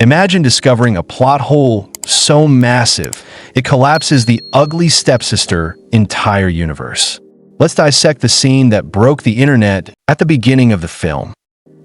Imagine discovering a plot hole so massive, it collapses the Ugly Stepsister entire universe. Let's dissect the scene that broke the internet at the beginning of the film.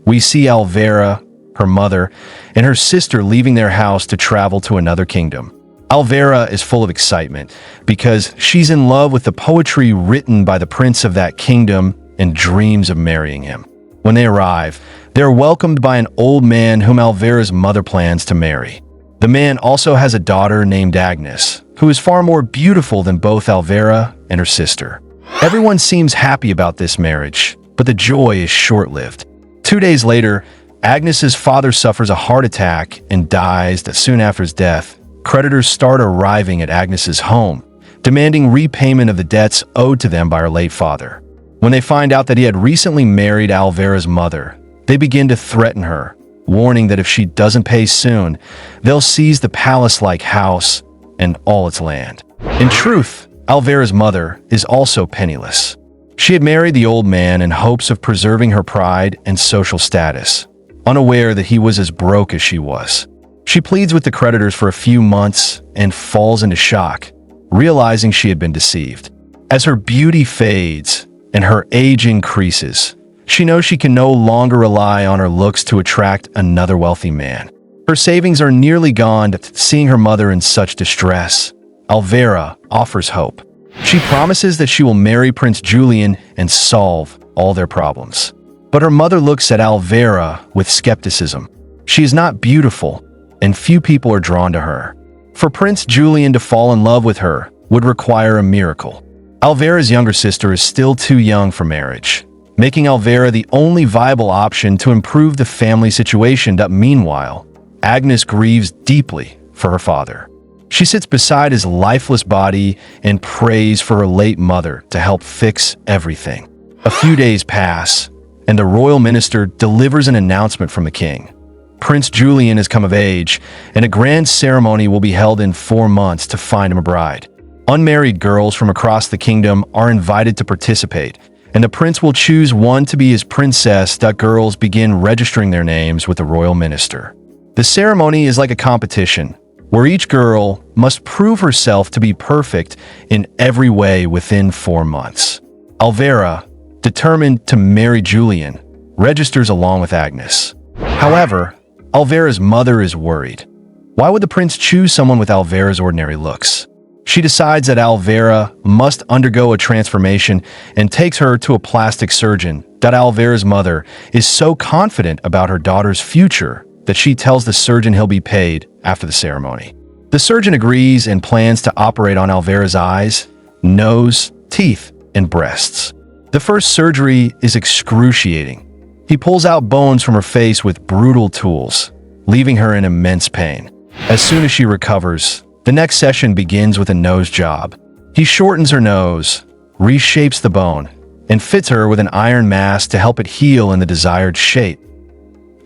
We see Alva, her mother, and her sister leaving their house to travel to another kingdom. Alva is full of excitement because she's in love with the poetry written by the prince of that kingdom and dreams of marrying him. When they arrive, they're welcomed by an old man whom Alva's mother plans to marry. The man also has a daughter named Agnes, who is far more beautiful than both Alva and her sister. Everyone seems happy about this marriage, but the joy is short-lived. 2 days later, Agnes's father suffers a heart attack and dies. Soon after his death, creditors start arriving at Agnes's home, demanding repayment of the debts owed to them by her late father. When they find out that he had recently married Alva's mother, they begin to threaten her, warning that if she doesn't pay soon, they'll seize the palace-like house and all its land. In truth, Alva's mother is also penniless. She had married the old man in hopes of preserving her pride and social status, unaware that he was as broke as she was. She pleads with the creditors for a few months and falls into shock, realizing she had been deceived. As her beauty fades and her age increases, she knows she can no longer rely on her looks to attract another wealthy man. Her savings are nearly gone. Seeing her mother in such distress, Alva offers hope. She promises that she will marry Prince Julian and solve all their problems. But her mother looks at Alva with skepticism. She is not beautiful, and few people are drawn to her. For Prince Julian to fall in love with her would require a miracle. Alva's younger sister is still too young for marriage, making Alva the only viable option to improve the family situation. Meanwhile, Agnes grieves deeply for her father. She sits beside his lifeless body and prays for her late mother to help fix everything. A few days pass, and the royal minister delivers an announcement from the king. Prince Julian has come of age, and a grand ceremony will be held in 4 months to find him a bride. Unmarried girls from across the kingdom are invited to participate, and the prince will choose one to be his princess. Girls begin registering their names with the royal minister. The ceremony is like a competition, where each girl must prove herself to be perfect in every way within 4 months. Alva, determined to marry Julian, registers along with Agnes. However, Alva's mother is worried. Why would the prince choose someone with Alva's ordinary looks? She decides that Alva must undergo a transformation and takes her to a plastic surgeon. Alva's mother is so confident about her daughter's future that she tells the surgeon he'll be paid after the ceremony. The surgeon agrees and plans to operate on Alva's eyes, nose, teeth, and breasts. The first surgery is excruciating. He pulls out bones from her face with brutal tools, leaving her in immense pain. As soon as she recovers, the next session begins with a nose job. He shortens her nose, reshapes the bone, and fits her with an iron mask to help it heal in the desired shape.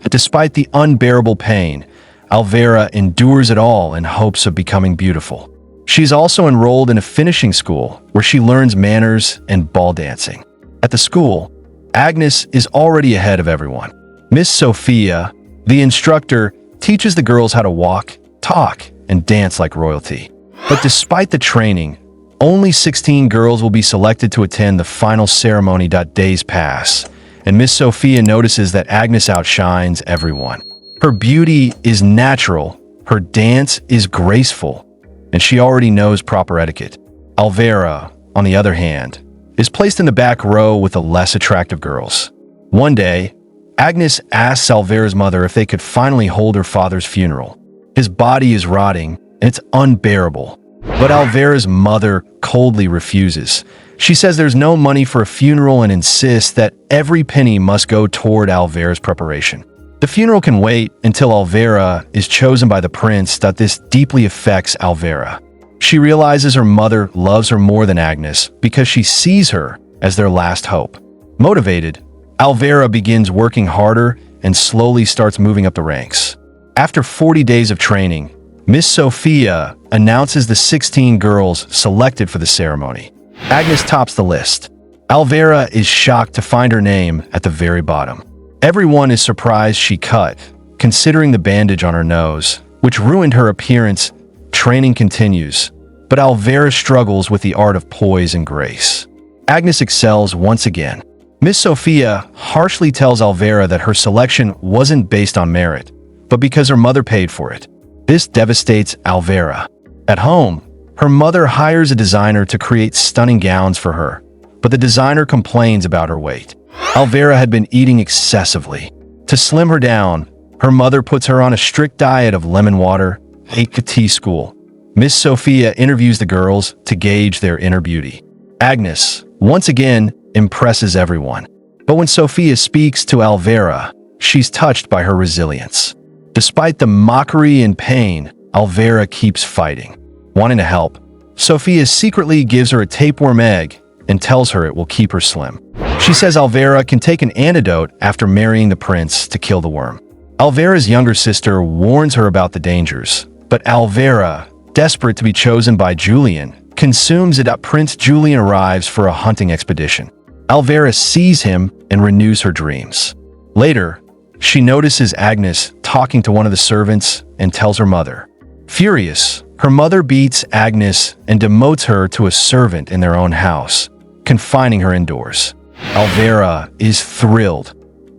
Despite the unbearable pain, Alva endures it all in hopes of becoming beautiful. She's also enrolled in a finishing school where she learns manners and ball dancing. At the school, Agnes is already ahead of everyone. Miss Sophia, the instructor, teaches the girls how to walk, talk, and dance like royalty. But despite the training, only 16 girls will be selected to attend the final ceremony. Days pass, and Miss Sophia notices that Agnes outshines everyone. Her beauty is natural, her dance is graceful, and she already knows proper etiquette. Alva, on the other hand, is placed in the back row with the less attractive girls. One day, Agnes asks Alva's mother if they could finally hold her father's funeral. His body is rotting, and it's unbearable. But Alva's mother coldly refuses. She says there's no money for a funeral and insists that every penny must go toward Alva's preparation. The funeral can wait until Alva is chosen by the prince. This deeply affects Alva. She realizes her mother loves her more than Agnes because she sees her as their last hope. Motivated, Alva begins working harder and slowly starts moving up the ranks. After 40 days of training, Miss Sophia announces the 16 girls selected for the ceremony. Agnes tops the list. Alva is shocked to find her name at the very bottom. Everyone is surprised she cut, considering the bandage on her nose, which ruined her appearance. Training continues, but Alva struggles with the art of poise and grace. Agnes excels once again. Miss Sophia harshly tells Alva that her selection wasn't based on merit, but because her mother paid for it. This devastates Alva. At home, her mother hires a designer to create stunning gowns for her, but the designer complains about her weight. Alva had been eating excessively. To slim her down, her mother puts her on a strict diet of lemon water, ate to tea school. Miss Sophia interviews the girls to gauge their inner beauty. Agnes, once again, impresses everyone. But when Sophia speaks to Alva, she's touched by her resilience. Despite the mockery and pain, Alva keeps fighting. Wanting to help, Sophia secretly gives her a tapeworm egg and tells her it will keep her slim. She says Alva can take an antidote after marrying the prince to kill the worm. Alva's younger sister warns her about the dangers, but Alva, desperate to be chosen by Julian, consumes it. Prince Julian arrives for a hunting expedition. Alva sees him and renews her dreams. Later, she notices Agnes talking to one of the servants and tells her mother. Furious, her mother beats Agnes and demotes her to a servant in their own house, confining her indoors. Alva is thrilled.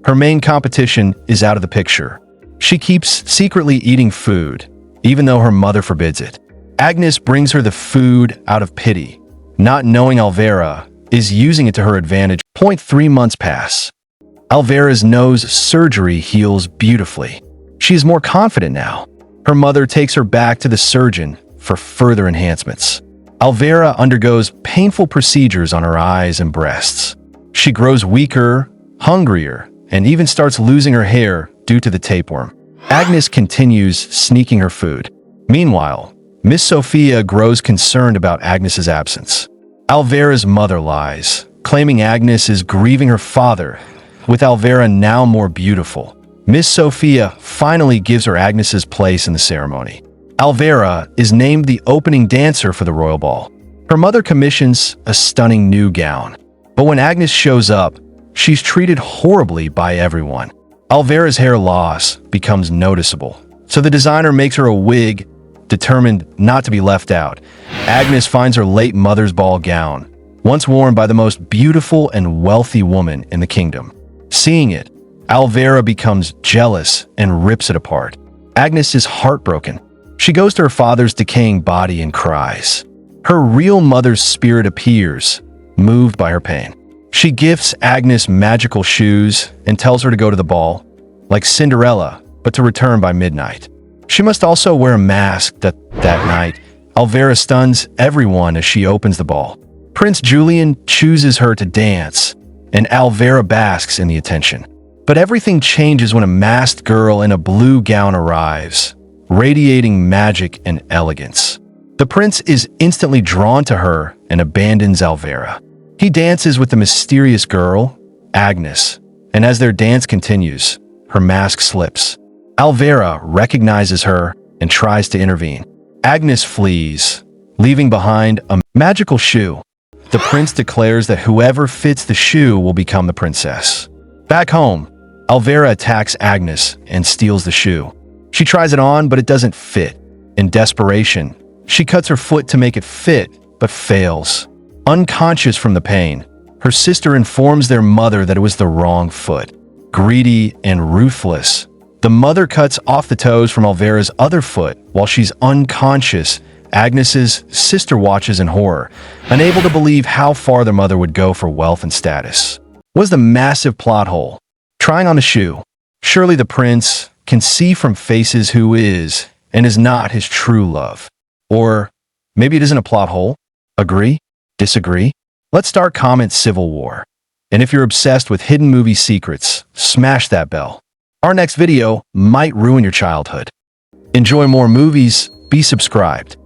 Her main competition is out of the picture. She keeps secretly eating food, even though her mother forbids it. Agnes brings her the food out of pity, not knowing Alva is using it to her advantage. 3 months pass. Alva's nose surgery heals beautifully. She is more confident now. Her mother takes her back to the surgeon for further enhancements. Alva undergoes painful procedures on her eyes and breasts. She grows weaker, hungrier, and even starts losing her hair due to the tapeworm. Agnes continues sneaking her food. Meanwhile, Miss Sophia grows concerned about Agnes's absence. Alva's mother lies, claiming Agnes is grieving her father, with Alva now more beautiful. Miss Sophia finally gives her Agnes's place in the ceremony. Alva is named the opening dancer for the royal ball. Her mother commissions a stunning new gown. But when Agnes shows up, she's treated horribly by everyone. Alva's hair loss becomes noticeable, so the designer makes her a wig, determined not to be left out. Agnes finds her late mother's ball gown, once worn by the most beautiful and wealthy woman in the kingdom. Seeing it, Alva becomes jealous and rips it apart. Agnes is heartbroken. She goes to her father's decaying body and cries. Her real mother's spirit appears, moved by her pain. She gifts Agnes magical shoes and tells her to go to the ball, like Cinderella, but to return by midnight. She must also wear a mask that night. Alva stuns everyone as she opens the ball. Prince Julian chooses her to dance, and Alva basks in the attention. But everything changes when a masked girl in a blue gown arrives, radiating magic and elegance. The prince is instantly drawn to her and abandons Alva. He dances with the mysterious girl, Agnes, and as their dance continues, her mask slips. Alva recognizes her and tries to intervene. Agnes flees, leaving behind a magical shoe. The prince declares that whoever fits the shoe will become the princess. Back home, Alva attacks Agnes and steals the shoe. She tries it on, but it doesn't fit. In desperation, she cuts her foot to make it fit, but fails. Unconscious from the pain, her sister informs their mother that it was the wrong foot. Greedy and ruthless, the mother cuts off the toes from Alva's other foot while she's unconscious. Agnes's sister watches in horror, unable to believe how far their mother would go for wealth and status. Was the massive plot hole? Trying on a shoe. Surely the prince can see from faces who is and is not his true love. Or maybe it isn't a plot hole. Agree? Disagree? Let's start comment civil war. And if you're obsessed with hidden movie secrets, smash that bell. Our next video might ruin your childhood. Enjoy more movies, be subscribed.